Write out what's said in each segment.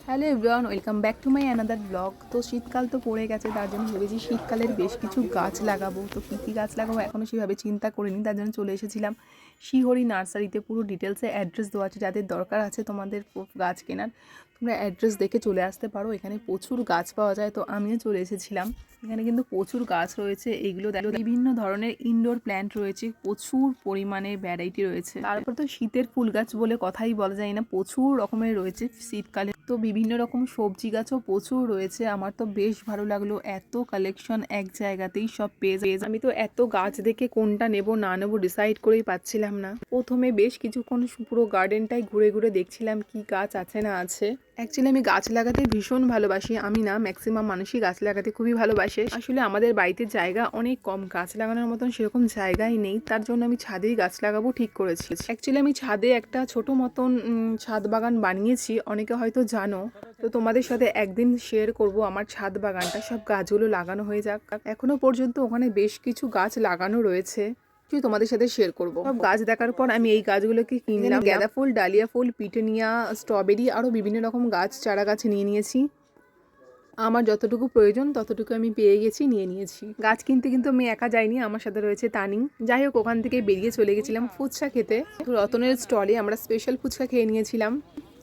Hello everyone, welcome back to my another blog. তো শীতকাল তো পড়ে গেছে, তার জন্য ভেবেছি শীতকালের বেশ কিছু গাছ লাগাবো। তো কী কী গাছ লাগাবো এখনও সেভাবে চিন্তা করিনি, তার জন্য চলে এসেছিলাম শিহরি নার্সারিতে। পুরো ডিটেলসে অ্যাড্রেস দেওয়া আছে, যাদের দরকার আছে তোমাদের গাছ কেনার তোমরা অ্যাড্রেস দেখে চলে আসতে পারো। এখানে প্রচুর গাছ পাওয়া যায়, তো আমিও চলে এসেছিলাম। এখানে কিন্তু প্রচুর গাছ রয়েছে, এইগুলো দেখো বিভিন্ন ধরনের ইনডোর প্ল্যান্ট রয়েছে, প্রচুর পরিমাণে ভ্যারাইটি রয়েছে। তারপর তো শীতের ফুল গাছ বলে কথাই বলা যায় না, প্রচুর রকমের রয়েছে শীতকালে। তো বিভিন্ন রকম সবজি গাছও প্রচুর রয়েছে। আমার তো বেশ ভালো লাগলো, এত কালেকশন এক জায়গাতেই সব পেয়ে। আমি তো এত গাছ দেখে কোনটা নেব না নেব ডিসাইড করেই পাচ্ছিলাম না। প্রথমে বেশ কিছুক্ষণ পুরো গার্ডেনটাই ঘুরে ঘুরে দেখছিলাম কি গাছ আছে না আছে। অ্যাকচুয়ালি আমি গাছ লাগাতে ভীষণ ভালোবাসি, আমি না ম্যাক্সিমাম মানুষই গাছ লাগাতে খুবই ভালোবাসে। আসলে আমাদের বাড়িতে জায়গা অনেক কম, গাছ লাগানোর মতন সেরকম জায়গাই নেই, তার জন্য আমি ছাদেই গাছ লাগাবো ঠিক করেছি। অ্যাকচুয়ালি আমি ছাদে একটা ছোট মতন ছাদ বাগান বানিয়েছি, অনেকে হয়তো জানো। তো তোমাদের সাথে একদিন শেয়ার করব আমার ছাদ বাগানটা, সব গাছগুলো লাগানো হয়ে যাক। এখনো পর্যন্ত ওখানে বেশ কিছু গাছ লাগানো রয়েছে, তোমাদের সাথে শেয়ার করব। সব গাছ দেখার পর আমি এই গাছগুলোকে কিনলাম। গাঁদা ফুল, ডালিয়া ফুল, পিটুনিয়া, স্ট্রবেরি, আরও বিভিন্ন রকম গাছ চারা গাছ নিয়ে নিয়েছি। আমার যতটুকু প্রয়োজন ততটুকু আমি পেয়ে গেছি, নিয়ে নিয়েছি। গাছ কিনতে কিন্তু আমি একা যাইনি, আমার সাথে রয়েছে তানিং। যাই হোক, ওখান থেকে বেরিয়ে চলে গেছিলাম ফুচকা খেতে। রতনের স্টলে আমরা স্পেশাল ফুচকা খেয়ে নিয়েছিলাম,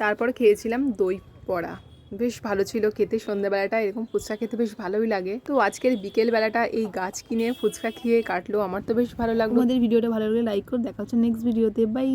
তারপরে খেয়েছিলাম দই বড়া। বেশ ভালো ছিল খেতে, সন্ধ্যাবেলাটা এরকম ফুচকা খেতে বেশ ভালোই লাগে। তো আজকের বিকেল বেলাটা এই গাছ কিনে ফুচকা খেয়ে কাটলো, আমার তো বেশ ভালো লাগলো। আমাদের ভিডিওটা ভালো লাগলে লাইক করে দেখা হচ্ছে নেক্সট ভিডিওতে। বাই।